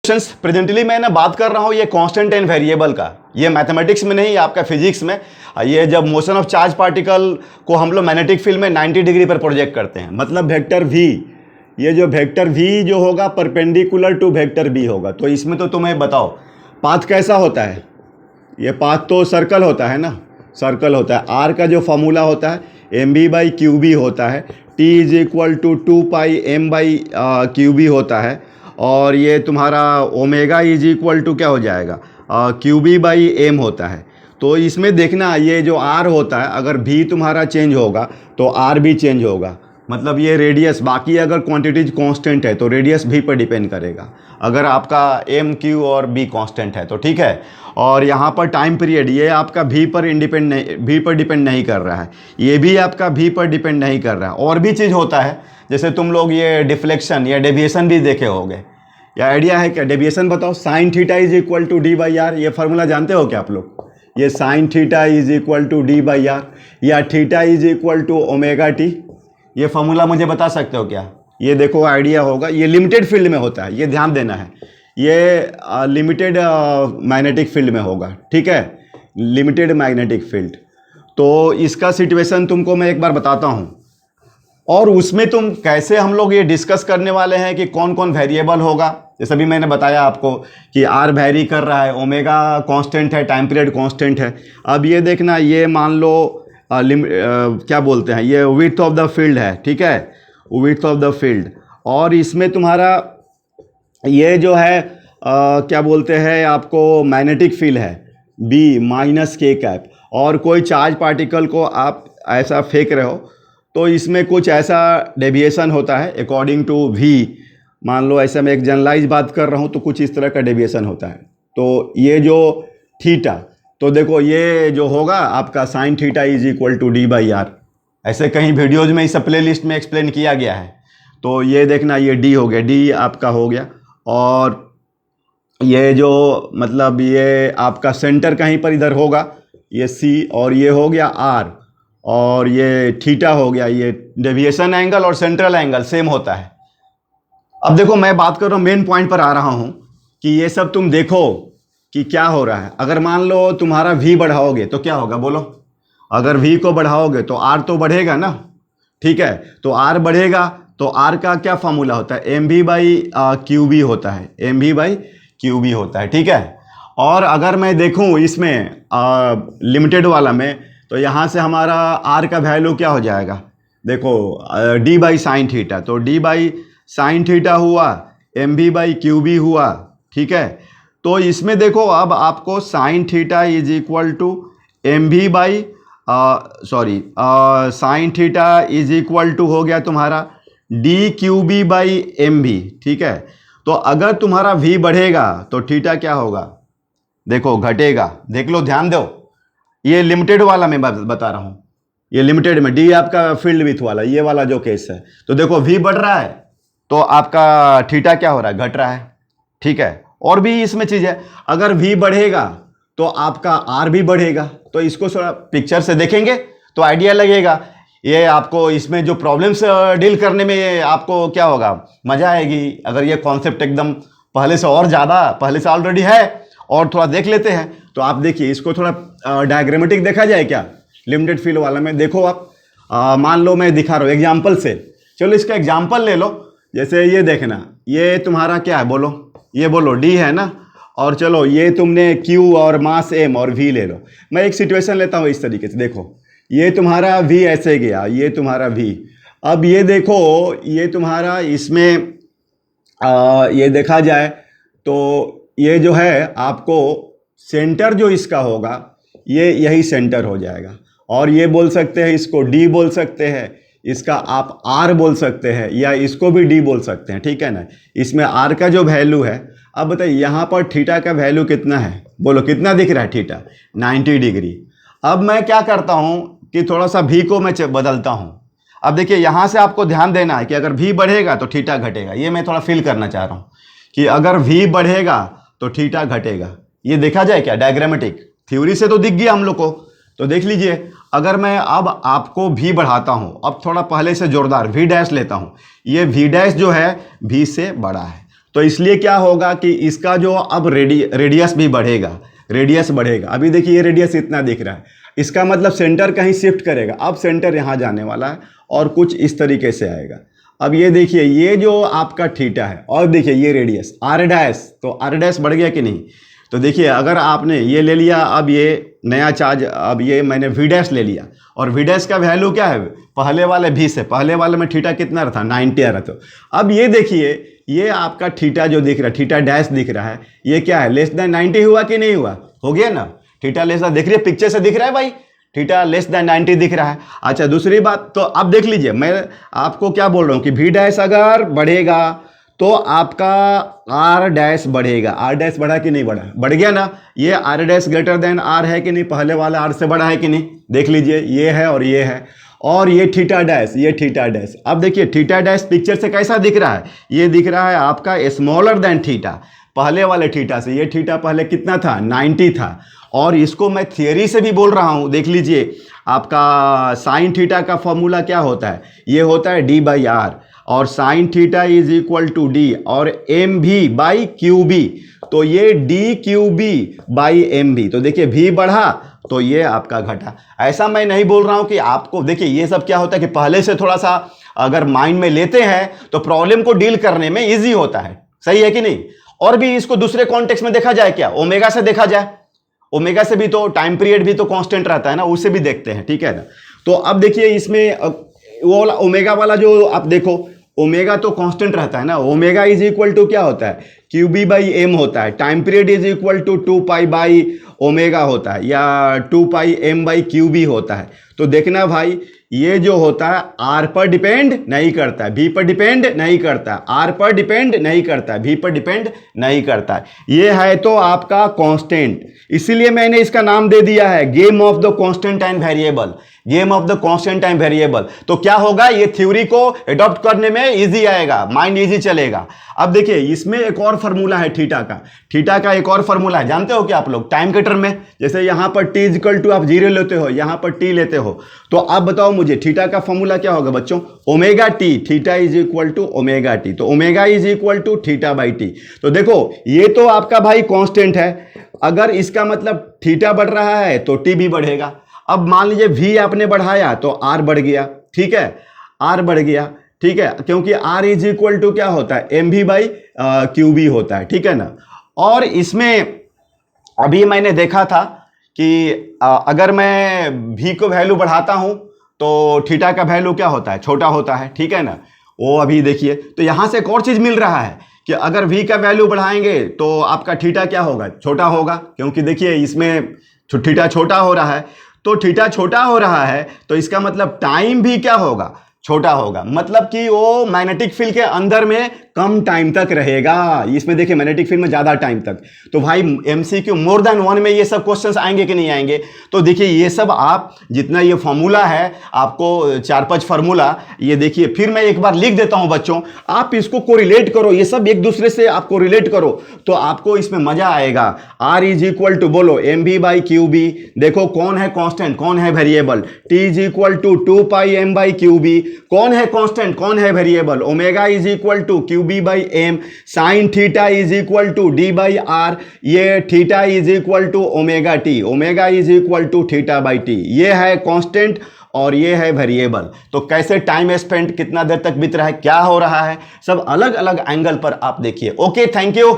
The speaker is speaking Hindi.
क्वेश्चंस प्रेजेंटली मैं ना बात कर रहा हूँ ये कांस्टेंट एंड वेरिएबल का। ये मैथमेटिक्स में नहीं, आपका फिजिक्स में। ये जब मोशन ऑफ चार्ज पार्टिकल को हम लोग मैग्नेटिक फील्ड में 90 डिग्री पर प्रोजेक्ट करते हैं, मतलब वेक्टर वी, ये जो वेक्टर वी जो होगा परपेंडिकुलर टू वेक्टर बी होगा। तो इसमें तो तुम्हें बताओ पाथ कैसा होता है। ये पाथ तो सर्कल होता है ना, सर्कल होता है। आर का जो फॉर्मूला होता है M B by Q B होता है। T is equal to 2πm by Q B होता है। और ये तुम्हारा ओमेगा इज इक्वल टू क्या हो जाएगा, क्यू बी बाई एम होता है। तो इसमें देखना ये जो आर होता है, अगर भी तुम्हारा चेंज होगा तो आर भी चेंज होगा, मतलब ये रेडियस। बाकी अगर क्वांटिटीज कांस्टेंट है तो रेडियस भी पर डिपेंड करेगा, अगर आपका एम क्यू और बी कांस्टेंट है तो, ठीक है। और यहाँ पर टाइम पीरियड ये आपका भी पर डिपेंड नहीं कर रहा है, ये भी आपका भी पर डिपेंड नहीं कर रहा है। और भी चीज़ होता है, जैसे तुम लोग ये डिफ्लेक्शन या डेविएशन भी देखे होंगे, या आइडिया है क्या? डेविएशन बताओ। Sine theta is equal to D by R, ये फार्मूला जानते हो क्या आप लोग? ये sine theta is equal to D by R, या theta is equal to omega T, ये फार्मूला मुझे बता सकते हो क्या? ये देखो आइडिया होगा, ये लिमिटेड फील्ड में होता है, ये ध्यान देना है। ये लिमिटेड मैग्नेटिक फील्ड में होगा, ठीक है, लिमिटेड मैग्नेटिक फील्ड। तो इसका सिचुएशन तुमको मैं एक बार बताता हूँ, और उसमें तुम कैसे हम लोग ये डिस्कस करने वाले हैं कि कौन कौन वेरिएबल होगा। जैसे भी मैंने बताया आपको कि आर वेरी कर रहा है, ओमेगा कांस्टेंट है, टाइम पीरियड कांस्टेंट है। अब ये देखना, ये मान लो क्या बोलते हैं, ये विड्थ ऑफ द फील्ड है, ठीक है, विड्थ ऑफ द फील्ड। और इसमें तुम्हारा ये जो है क्या बोलते हैं आपको, मैग्नेटिक फील्ड है बी माइनस के कैप। और कोई चार्ज पार्टिकल को आप ऐसा फेंक रहे हो तो इसमें कुछ ऐसा डेविएशन होता है अकॉर्डिंग टू वी। मान लो ऐसे मैं एक जनरलाइज बात कर रहा हूँ तो कुछ इस तरह का डेविएशन होता है। तो ये जो थीटा, तो देखो ये जो होगा आपका sine theta is equal to D by R, ऐसे कहीं वीडियोज़ में इस प्ले लिस्ट में एक्सप्लेन किया गया है। तो ये देखना, ये डी हो गया, डी आपका हो गया। और ये जो मतलब ये आपका सेंटर कहीं पर इधर होगा, ये सी, और ये हो गया आर, और ये थीटा हो गया। ये डेविएशन एंगल और सेंट्रल एंगल सेम होता है। अब देखो मैं बात कर रहा हूँ, मेन पॉइंट पर आ रहा हूँ कि ये सब तुम देखो कि क्या हो रहा है। अगर मान लो तुम्हारा v बढ़ाओगे तो क्या होगा बोलो? अगर v को बढ़ाओगे तो r तो बढ़ेगा ना, ठीक है। तो r बढ़ेगा तो r का क्या फॉर्मूला होता है, M V by Q B होता है, M V by Q B होता है, ठीक है। और अगर मैं देखूँ इसमें लिमिटेड वाला में, तो यहाँ से हमारा r का वैल्यू क्या हो जाएगा, देखो d बाई साइन थीटा, तो d बाई साइन थीटा हुआ, M B by Q B हुआ, ठीक है। तो इसमें देखो अब आपको sine theta is equal to M B by sine theta is equal to हो गया तुम्हारा D Q B by M B, ठीक है। तो अगर तुम्हारा v बढ़ेगा तो थीटा क्या होगा, देखो घटेगा। देख लो, ध्यान दो, ये लिमिटेड वाला मैं बता रहा हूँ, ये लिमिटेड में डी आपका फील्ड विथ वाला, ये वाला जो केस है। तो देखो v बढ़ रहा है तो आपका थीटा क्या हो रहा है, घट रहा है, ठीक है। और भी इसमें चीज़ है, अगर v बढ़ेगा तो आपका r भी बढ़ेगा। तो इसको थोड़ा पिक्चर से देखेंगे तो आइडिया लगेगा। ये आपको इसमें जो प्रॉब्लम्स डील करने में ये आपको क्या होगा, मज़ा आएगी। अगर ये कॉन्सेप्ट एकदम पहले से और ज़्यादा, पहले से ऑलरेडी है और थोड़ा देख लेते हैं, तो आप देखिए इसको थोड़ा डायग्रामेटिक देखा जाए क्या, लिमिटेड फील्ड वाला में। देखो आप मान लो मैं दिखा रहा हूँ एग्जाम्पल से, चलो इसका एग्जाम्पल ले लो। जैसे ये देखना, ये तुम्हारा क्या है बोलो, ये बोलो डी है ना, और चलो ये तुमने q और मास m और v ले लो। मैं एक सिचुएशन लेता हूँ इस तरीके से, देखो ये तुम्हारा v ऐसे गया, ये तुम्हारा v। अब ये देखो, ये तुम्हारा इसमें ये देखा जाए तो ये जो है आपको सेंटर जो इसका होगा ये यही सेंटर हो जाएगा। और ये बोल सकते हैं, इसको d बोल सकते हैं, इसका आप r बोल सकते हैं, या इसको भी d बोल सकते हैं, ठीक है ना। इसमें r का जो वैल्यू है, अब बताइए यहाँ पर थीटा का वैल्यू कितना है, बोलो कितना दिख रहा है थीटा, 90 डिग्री। अब मैं क्या करता हूँ कि थोड़ा सा v को मैं बदलता हूँ। अब देखिए यहाँ से आपको ध्यान देना है कि अगर v बढ़ेगा तो थीटा घटेगा। ये मैं थोड़ा फील करना चाह रहा हूँ कि अगर v बढ़ेगा तो थीटा घटेगा। ये देखा जाए क्या, डायग्रामेटिक थ्योरी से तो दिख गया हम लोग को। तो देख लीजिए, अगर मैं अब आपको v बढ़ाता हूँ, अब थोड़ा पहले से जोरदार v डैश लेता हूँ, ये v डैश जो है v से बड़ा है, तो इसलिए क्या होगा कि इसका जो अब रेडियस भी बढ़ेगा, रेडियस बढ़ेगा। अभी देखिए ये रेडियस इतना दिख रहा है, इसका मतलब सेंटर कहीं शिफ्ट करेगा। अब सेंटर यहाँ जाने वाला है और कुछ इस तरीके से आएगा। अब ये देखिए ये जो आपका थीटा है और देखिए ये रेडियस आर डैश, तो आर डैश बढ़ गया कि नहीं। तो देखिए अगर आपने ये ले लिया, अब ये नया चार्ज, अब ये मैंने वी डैश ले लिया और वी डैश का वैल्यू क्या है, पहले वाले भी से, पहले वाले में थीटा कितना था 90 आ रहा था। अब ये देखिए ये आपका थीटा जो दिख रहा है, थीटा डैश दिख रहा है, ये क्या है लेस देन 90 हुआ कि नहीं हुआ, हो गया ना। थीटा लेस देन, देख रही है पिक्चर से दिख रहा है भाई, थीटा लेस देन 90 दिख रहा है। अच्छा दूसरी बात, तो अब देख लीजिए मैं आपको क्या बोल रहा हूँ कि वी डैश अगर बढ़ेगा तो आपका आर डैश बढ़ेगा। आर डैश बढ़ा कि नहीं बढ़ा, बढ़ गया ना। ये R dash greater than R है कि नहीं, पहले वाला आर से बड़ा है कि नहीं, देख लीजिए ये है और ये है। और ये थीटा डैश, ये थीटा डैश, अब देखिए थीटा डैश पिक्चर से कैसा दिख रहा है, ये दिख रहा है आपका स्मॉलर देन थीटा, पहले वाले थीटा से। ये थीटा पहले कितना था 90 था। और इसको मैं थियरी से भी बोल रहा हूँ, देख लीजिए आपका साइन थीटा का फॉर्मूला क्या होता है, ये होता है d/r और sine theta is equal to D और M V by Q B, तो ये D Q B by M V. तो देखिए भी बढ़ा तो ये आपका घटा। ऐसा मैं नहीं बोल रहा हूं कि आपको, देखिए ये सब क्या होता है कि पहले से थोड़ा सा अगर माइंड में लेते हैं तो प्रॉब्लम को डील करने में इजी होता है, सही है कि नहीं। और भी इसको दूसरे कॉन्टेक्स्ट में देखा जाए क्या, ओमेगा से देखा जाए, ओमेगा से भी तो टाइम पीरियड भी तो कांस्टेंट रहता है ना, उससे भी देखते हैं, ठीक है ना। तो अब देखिए इसमें वो ओमेगा वाला जो आप देखो, ओमेगा तो कांस्टेंट रहता है ना, ओमेगा इज इक्वल टू क्या होता है क्यू बी बाई एम होता है, time period is equal to 2 pi by omega होता है या 2 pi M by Q B होता है। तो देखना भाई ये जो होता है आर पर डिपेंड नहीं करता है, भी पर डिपेंड नहीं करता है, आर पर डिपेंड नहीं करता है, भी पर डिपेंड नहीं करता है। ये है तो आपका कांस्टेंट, इसीलिए मैंने इसका नाम दे दिया है game of the constant and variable, game of the constant and variable. तो क्या होगा, ये थ्योरी को अडॉप्ट करने में इजी आएगा, माइंड इजी चलेगा। अब देखिए इसमें एक और फार्मूला है थीटा का, थीटा का एक और फार्मूला है, जानते हो क्या आप लोग, टाइम के टर्म में। जैसे यहां पर t इक्वल टू आप 0 लेते हो, यहां पर t लेते हो, तो आप बताओ मुझे थीटा का फॉर्मूला क्या होगा बच्चों, omega T, theta is equal to omega T, तो omega is equal to theta by T. तो देखो ये तो आपका भाई कांस्टेंट है, अगर इसका मतलब थीटा बढ़ रहा है तो टी भी बढ़ेगा। अब मान लीजिए v आपने बढ़ाया तो r बढ़ गया, ठीक है, r बढ़ गया, ठीक है, क्योंकि r इज इक्वल टू क्या होता है M V by Q B होता है, ठीक है ना। और इसमें अभी मैंने देखा था कि अगर मैं v को वैल्यू बढ़ाता हूं तो थीटा का वैल्यू क्या होता है, छोटा होता है, ठीक है ना। वो अभी देखिए, तो यहां से एक और चीज मिल रहा है कि अगर v का वैल्यू बढ़ाएंगे तो आपका थीटा क्या होगा, छोटा होगा, क्योंकि देखिए इसमें थीटा छोटा हो रहा है। तो थीटा छोटा हो रहा है तो इसका मतलब टाइम भी क्या होगा, छोटा होगा, मतलब कि वो मैग्नेटिक फील्ड के अंदर में कम टाइम तक रहेगा। इसमें देखिए मैग्नेटिक फील्ड में ज्यादा टाइम तक। तो भाई एमसीक्यू मोर देन 1 में ये सब क्वेश्चंस आएंगे कि नहीं आएंगे। तो देखिए ये सब आप जितना ये फॉर्मूला है, आपको 4-5 फार्मूला, ये देखिए फिर मैं एक बार लिख देता हूं बच्चों, आप इसको कोरिलेट करो, ये सब एक दूसरे से आप कोरिलेट करो तो आपको इसमें मजा आएगा। आर इज इक्वल टू बोलो M B by Q B, देखो कौन है कांस्टेंट कौन है variable, T is equal to 2 pi M by Q B, कौन है कांस्टेंट कौन है variable, omega is equal to Q B by M, sine theta is equal to D by R, ये theta is equal to omega T, omega is equal to theta by T, ये है कांस्टेंट और ये है वेरिएबल। तो कैसे टाइम स्पेंड कितना देर तक बीत रहा है, क्या हो रहा है, सब अलग अलग एंगल पर आप देखिए। Okay, thank you.